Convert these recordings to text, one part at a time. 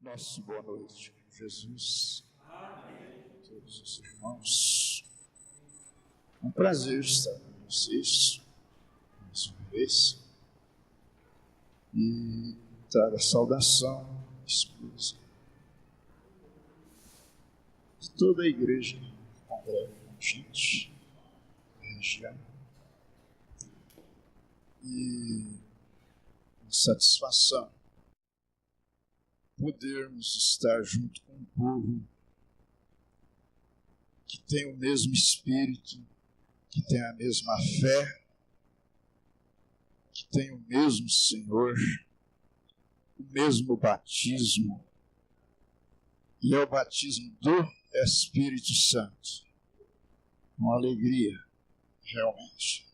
Nosso boa noite, Jesus. Amém. Todos os irmãos. É um prazer estar com vocês mais uma vez e dar a saudação esposa de toda a igreja que congrega com a gente da região. E satisfação podermos estar junto com um povo que tem o mesmo espírito, que tem a mesma fé, que tem o mesmo Senhor, o mesmo batismo, e é o batismo do Espírito Santo. Uma alegria, realmente.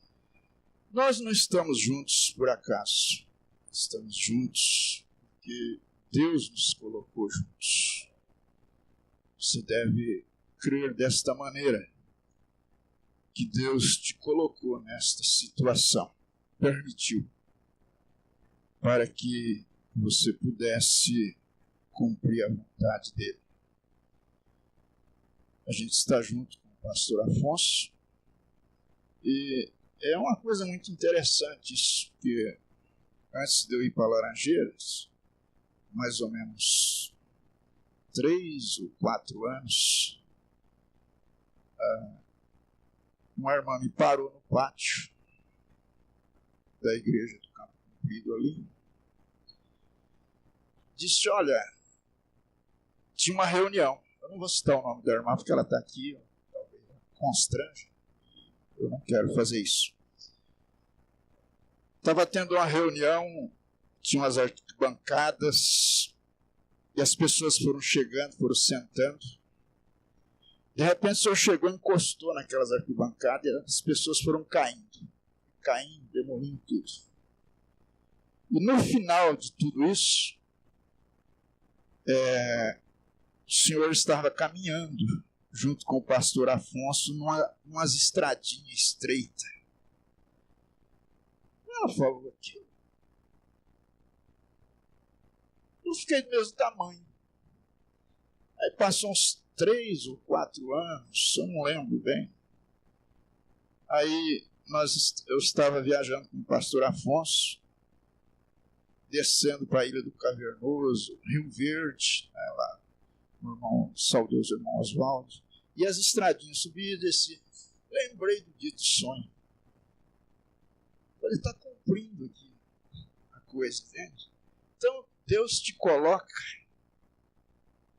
Nós não estamos juntos por acaso, estamos juntos porque Deus nos colocou juntos. Você deve crer desta maneira, que Deus te colocou nesta situação, permitiu, para que você pudesse cumprir a vontade dele. A gente está junto com o pastor Afonso, e é uma coisa muito interessante isso, porque antes de eu ir para Laranjeiras, mais ou menos 3 ou 4 anos, uma irmã me parou no pátio da igreja do Campo Comprido ali. Disse, olha, tinha uma reunião. Eu não vou citar o nome da irmã porque ela está aqui, talvez constrange. Eu não quero fazer isso. Estava tendo uma reunião, tinha umas arquibancadas, e as pessoas foram chegando, foram sentando. De repente o senhor chegou e encostou naquelas arquibancadas, e as pessoas foram caindo, demolindo tudo. E no final de tudo isso, o senhor estava caminhando junto com o pastor Afonso numas estradinhas estreitas. Ela falou aquilo. Eu fiquei do mesmo tamanho. Aí passou uns 3 ou 4 anos, eu não lembro bem. Aí eu estava viajando com o pastor Afonso, descendo para a Ilha do Cavernoso, Rio Verde, lá, o saudoso irmão Oswaldo, e as estradinhas subia e descia. Lembrei do dito sonho. Ele está cumprindo aqui a coisa, entende? Então, Deus te coloca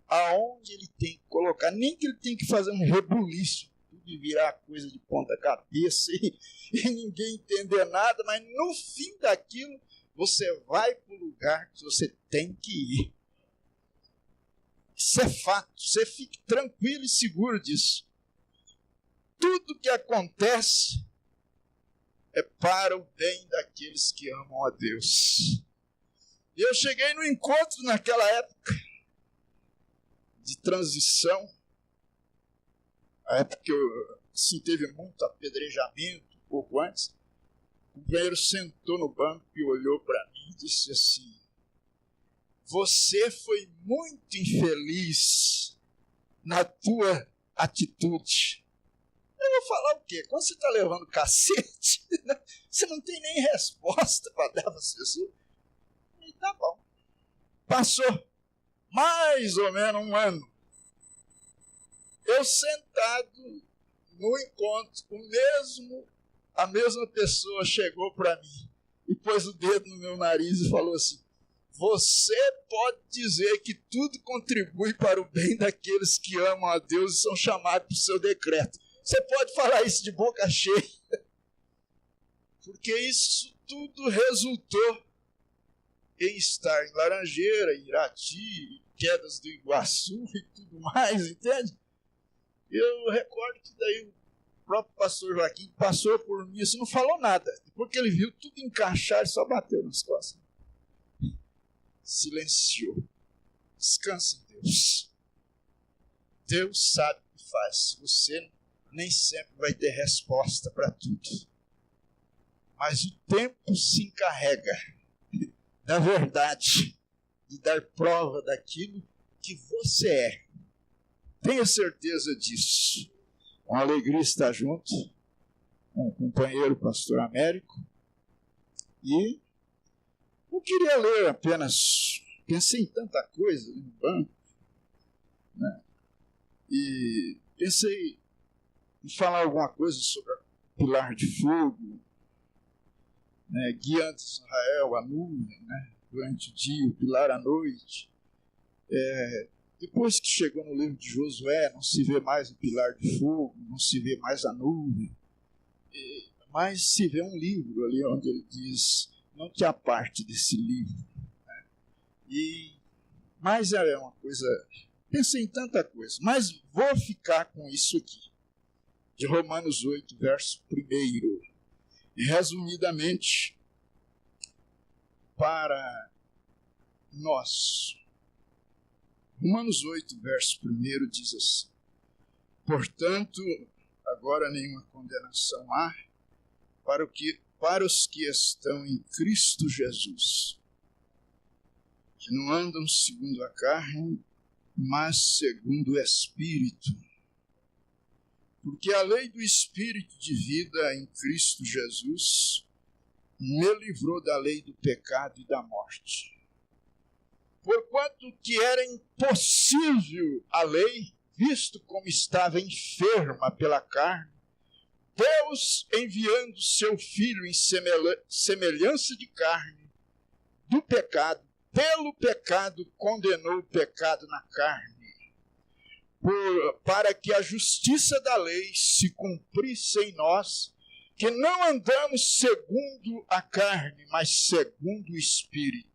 aonde Ele tem que colocar. Nem que Ele tem que fazer um rebuliço, tudo e virar a coisa de ponta cabeça e ninguém entender nada, mas no fim daquilo, você vai para o lugar que você tem que ir. Isso é fato. Você fique tranquilo e seguro disso. Tudo que acontece é para o bem daqueles que amam a Deus. E eu cheguei no encontro naquela época de transição, a época que assim, teve muito apedrejamento, um pouco antes. O companheiro sentou no banco e olhou para mim e disse assim, você foi muito infeliz na tua atitude. Eu vou falar o quê? Quando você está levando cacete, você não tem nem resposta para dar para as pessoas. E tá bom. Passou mais ou menos 1 ano. Eu sentado no encontro, a mesma pessoa chegou para mim e pôs o dedo no meu nariz e falou assim, você pode dizer que tudo contribui para o bem daqueles que amam a Deus e são chamados para o seu decreto. Você pode falar isso de boca cheia, porque isso tudo resultou em estar em Laranjeira, Irati, Quedas do Iguaçu e tudo mais, entende? Eu recordo que daí o próprio pastor Joaquim passou por mim, assim, não falou nada. Depois que ele viu tudo encaixar, ele só bateu nas costas. Silenciou. Descanse em Deus. Deus sabe o que faz. Você nem sempre vai ter resposta para tudo. Mas o tempo se encarrega da verdade de dar prova daquilo que você é. Tenha certeza disso. Com alegria estar junto com o companheiro pastor Américo. E eu queria ler apenas, pensei em tanta coisa no banco, né? E pensei em falar alguma coisa sobre o pilar de fogo, né, guiando Israel, a nuvem, né, durante o dia, o pilar à noite. Depois que chegou no livro de Josué, não se vê mais o pilar de fogo, não se vê mais a nuvem, mas se vê um livro ali onde ele diz, não te aparte desse livro. Né? Mas é uma coisa, pensei em tanta coisa, mas vou ficar com isso aqui, de Romanos 8, verso 1. E resumidamente, para nós, Romanos 8, verso 1 diz assim: portanto, agora nenhuma condenação há para os que estão em Cristo Jesus, que não andam segundo a carne, mas segundo o Espírito. Porque a lei do Espírito de vida em Cristo Jesus me livrou da lei do pecado e da morte. Porquanto que era impossível a lei, visto como estava enferma pela carne, Deus, enviando seu Filho em semelhança de carne do pecado, pelo pecado condenou o pecado na carne, para que a justiça da lei se cumprisse em nós, que não andamos segundo a carne, mas segundo o Espírito.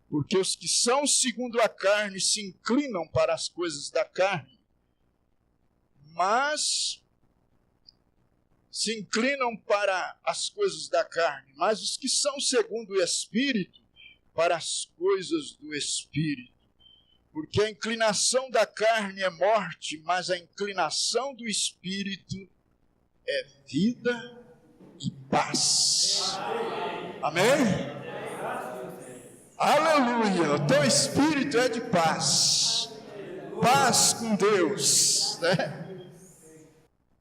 Porque os que são segundo a carne se inclinam para as coisas da carne, mas os que são segundo o Espírito, para as coisas do Espírito. Porque a inclinação da carne é morte, mas a inclinação do Espírito é vida e paz. Amém? Aleluia! O teu espírito é de paz. Paz com Deus, né?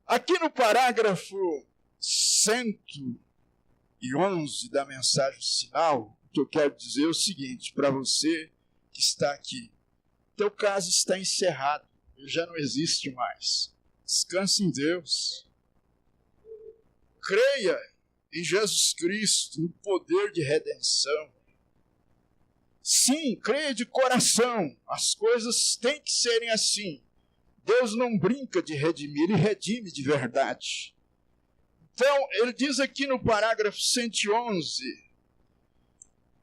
Aqui no parágrafo 111 da mensagem sinal, o que eu quero dizer é o seguinte, para você que está aqui. Teu caso está encerrado, ele já não existe mais. Descanse em Deus. Creia em Jesus Cristo, no poder de redenção. Sim, creia de coração. As coisas têm que serem assim. Deus não brinca de redimir, ele redime de verdade. Então, ele diz aqui no parágrafo 111,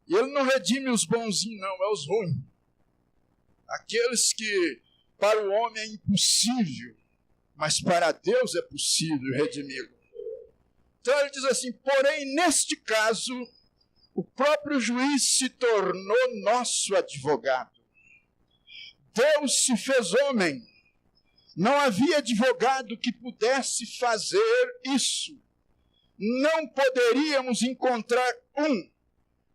e ele não redime os bonzinhos, não, é os ruins. Aqueles que para o homem é impossível, mas para Deus é possível redimi-lo. Então ele diz assim, porém, neste caso, o próprio juiz se tornou nosso advogado. Deus se fez homem. Não havia advogado que pudesse fazer isso. Não poderíamos encontrar um.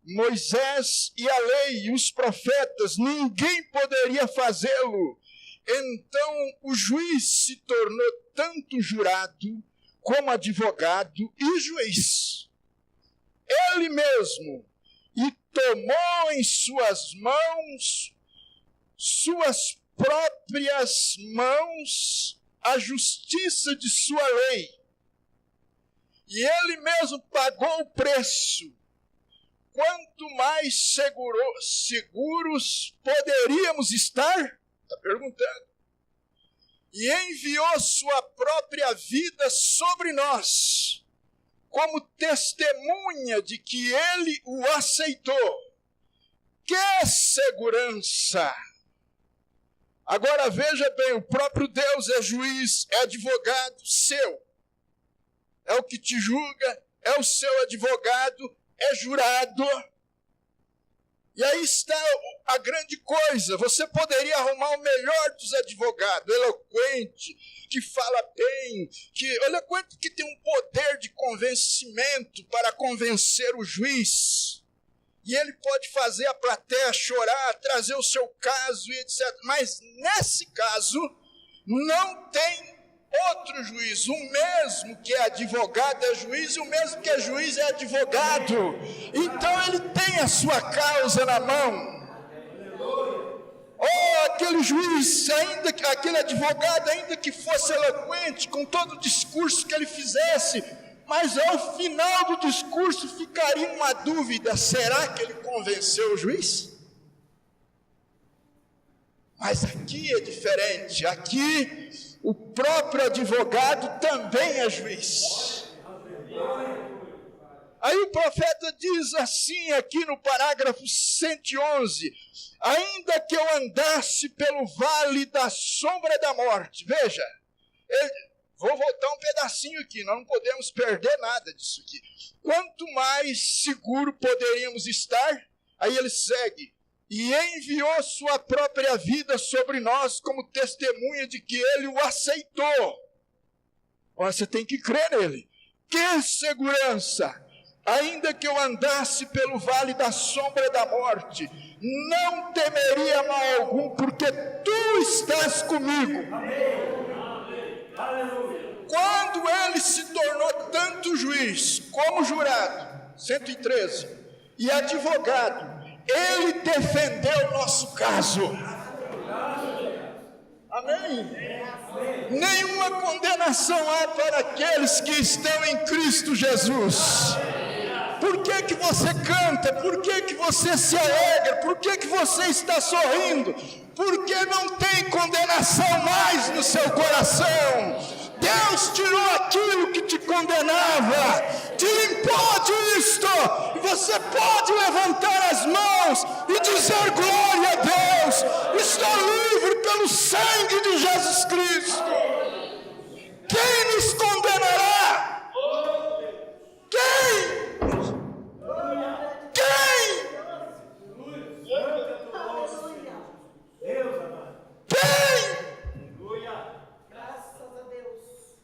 Moisés e a lei e os profetas, ninguém poderia fazê-lo. Então o juiz se tornou tanto jurado como advogado e juiz. Ele mesmo, e tomou em suas mãos, suas próprias mãos, a justiça de sua lei. E ele mesmo pagou o preço. Quanto mais seguros poderíamos estar? Está perguntando. E enviou sua própria vida sobre nós, como testemunha de que ele o aceitou. Que segurança! Agora veja bem, o próprio Deus é juiz, é advogado seu. É o que te julga, é o seu advogado, é jurado. E aí está a grande coisa. Você poderia arrumar o melhor dos advogados, eloquente, que fala bem, que olha quanto que tem um poder de convencimento para convencer o juiz. e ele pode fazer a plateia chorar, trazer o seu caso e etc. Mas nesse caso, não tem outro juiz. O mesmo que é advogado é juiz, e o mesmo que é juiz é advogado. Então ele tem a sua causa na mão. Aquele juiz, aquele advogado, ainda que fosse eloquente, com todo o discurso que ele fizesse, mas ao final do discurso ficaria uma dúvida: será que ele convenceu o juiz? Mas aqui é diferente. Aqui o próprio advogado também é juiz. Aí o profeta diz assim aqui no parágrafo 111: ainda que eu andasse pelo vale da sombra da morte. Veja, vou voltar um pedacinho aqui, nós não podemos perder nada disso aqui. Quanto mais seguro poderíamos estar, aí ele segue: e enviou sua própria vida sobre nós como testemunha de que ele o aceitou. Você tem que crer nele. Que segurança! Ainda que eu andasse pelo vale da sombra da morte, não temeria mal algum, porque tu estás comigo. Quando ele se tornou tanto juiz como jurado, 113, e advogado, ele defendeu o nosso caso. Amém? Nenhuma condenação há para aqueles que estão em Cristo Jesus. Por que você canta? Por que você se alegra? Por que você está sorrindo? Porque não tem condenação mais no seu coração. Deus tirou aquilo que te condenava, te limpou disto, e você pode levantar as mãos e dizer: glória a Deus, estou livre pelo sangue de Jesus Cristo. Quem nos condenará? Quem?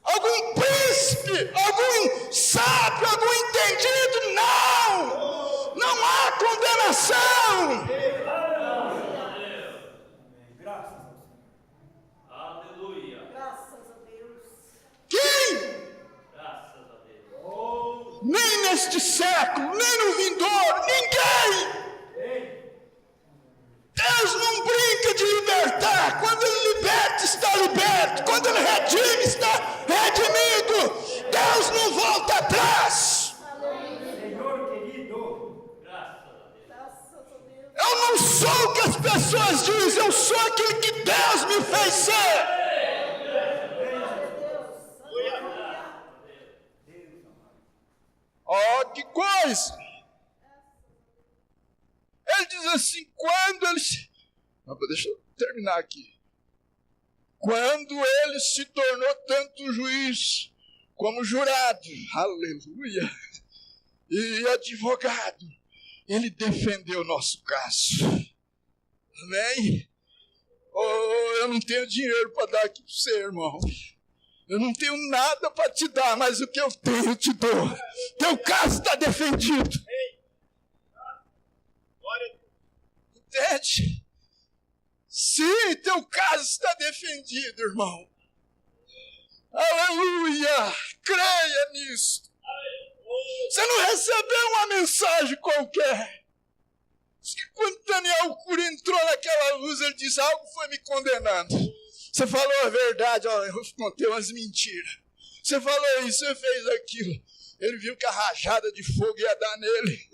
Algum príncipe, algum sábio, algum entendido? Não! Não há condenação! Aleluia! Graças a Deus! Quem? Graças a Deus! Nem neste século, nem no vindouro, ninguém! Deus não brinca de libertar. Quando Ele liberta, está liberto. Quando Ele redime, está redimido. Deus não volta atrás. Senhor querido, graças a Deus. Eu não sou o que as pessoas dizem, eu sou aquilo que Deus me fez ser. Oh, que coisa! Ele diz assim: quando ele se... Deixa eu terminar aqui. Quando ele se tornou tanto juiz como jurado, aleluia, e advogado, ele defendeu o nosso caso. Amém? Oh, eu não tenho dinheiro para dar aqui para você, irmão. Eu não tenho nada para te dar, mas o que eu tenho eu te dou. Teu caso está defendido. Entende? Sim, teu caso está defendido, irmão. Aleluia! Creia nisso. Você não recebeu uma mensagem qualquer. Diz que quando Daniel Cury entrou naquela luz, ele disse: algo foi me condenando. Você falou a verdade, ó, eu contei umas mentiras. Você falou isso, você fez aquilo. Ele viu que a rajada de fogo ia dar nele.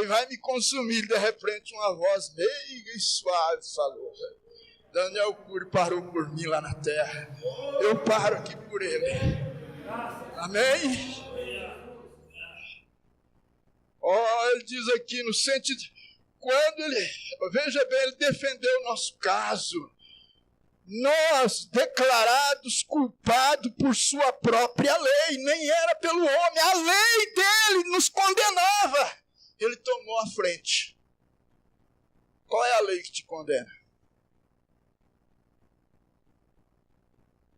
Vai me consumir. De repente uma voz meiga e suave falou: Daniel Cury parou por mim lá na terra. Eu paro aqui por ele. Amém? Ele diz aqui no sentido, quando ele, veja bem, ele defendeu o nosso caso. Nós, declarados culpados por sua própria lei, nem era pelo homem, a lei dele nos condenava. Ele tomou a frente. Qual é a lei que te condena?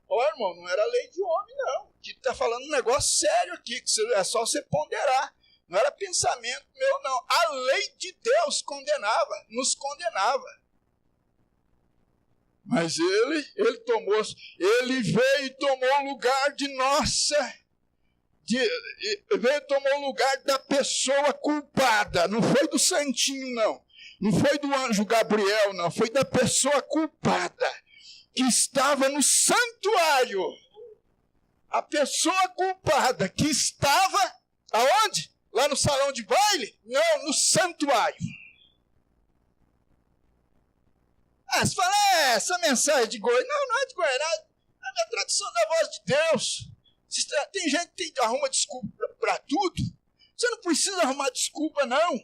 Irmão, não era lei de homem, não. Aqui está falando um negócio sério aqui, que é só você ponderar. Não era pensamento meu, não. A lei de Deus condenava, nos condenava. Mas ele veio e tomou o lugar de veio e tomou o lugar da pessoa culpada. Não foi do santinho, não. Não foi do anjo Gabriel, não. Foi da pessoa culpada, que estava no santuário. A pessoa culpada que estava, aonde? Lá no salão de baile? Não, no santuário. Você fala, essa mensagem de Goiás. Não é de Goiás, é a tradução da voz de Deus. Tem gente que arruma desculpa para tudo. Você não precisa arrumar desculpa, não.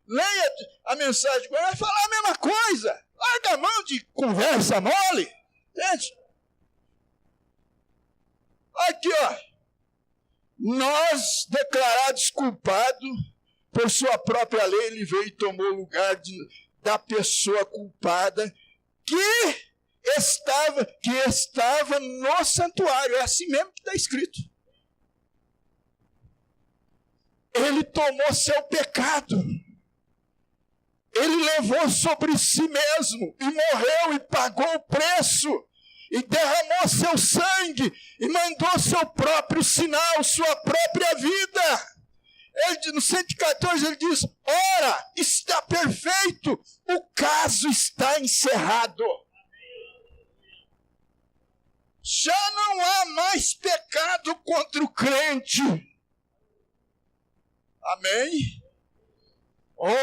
Leia a mensagem de Goiás, vai falar a mesma coisa. Larga a mão de conversa mole. Entende? Aqui, ó. Nós, declarados culpados por sua própria lei, ele veio e tomou o lugar da pessoa culpada que estava no santuário. É assim mesmo que está escrito. Ele tomou seu pecado. Ele levou sobre si mesmo e morreu e pagou o preço. E derramou seu sangue e mandou seu próprio sinal, sua própria vida. Ele, no 114 ele diz, ora, está perfeito, o caso está encerrado. Já não há mais pecado contra o crente. Amém? Oh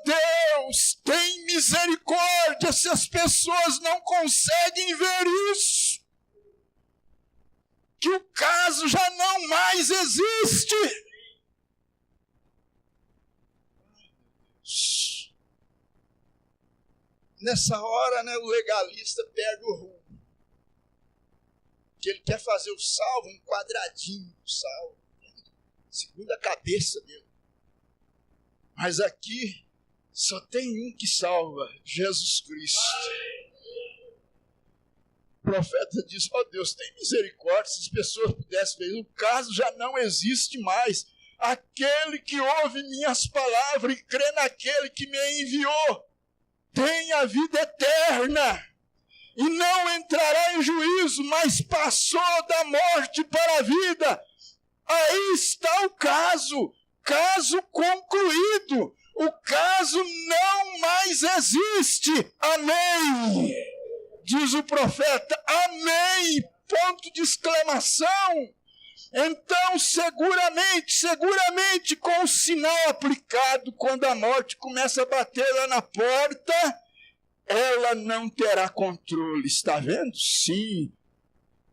Deus, tem misericórdia se as pessoas não conseguem ver isso. Que o caso já não mais existe. Nessa hora, né, o legalista perde o rumo. Que ele quer fazer o salvo, um quadradinho do salvo, segundo a cabeça dele. Mas aqui só tem um que salva, Jesus Cristo. O profeta diz, ó Deus, tem misericórdia, se as pessoas pudessem ver, o caso já não existe mais. Aquele que ouve minhas palavras e crê naquele que me enviou, tem a vida eterna. E não entrará em juízo, mas passou da morte para a vida. Aí está o caso concluído. O caso não mais existe. Amém. Diz o profeta, amém. Ponto de exclamação. Então, seguramente, com o sinal aplicado, quando a morte começa a bater lá na porta, ela não terá controle. Está vendo? Sim.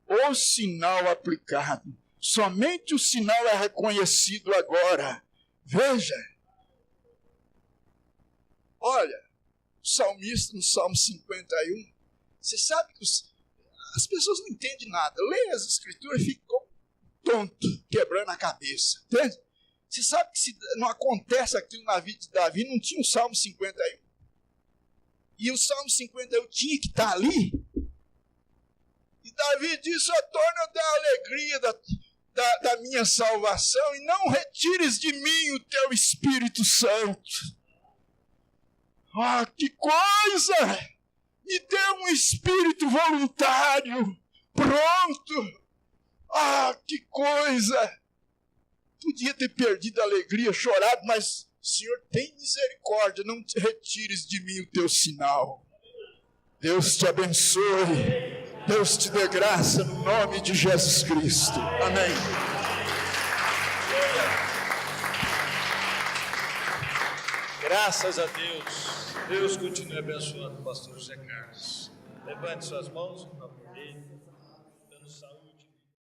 O sinal aplicado. Somente o sinal é reconhecido agora. Veja. Olha, o salmista no Salmo 51, você sabe que as pessoas não entendem nada. Lê as escrituras e ficam tonto, quebrando a cabeça. Entende? Você sabe que se não acontece aquilo na vida de Davi, não tinha o Salmo 51. E o Salmo 51 tinha que estar ali. E Davi disse, torna-te a alegria da minha salvação e não retires de mim o teu Espírito Santo. Ah, que coisa! Me dê um espírito voluntário, pronto. Ah, que coisa! Podia ter perdido a alegria, chorado, mas, Senhor, tem misericórdia, não te retires de mim o teu sinal. Deus te abençoe, Deus te dê graça no nome de Jesus Cristo. Amém. Graças a Deus. Deus continue abençoando o pastor José Carlos. Levante suas mãos em nome dele, dando saúde.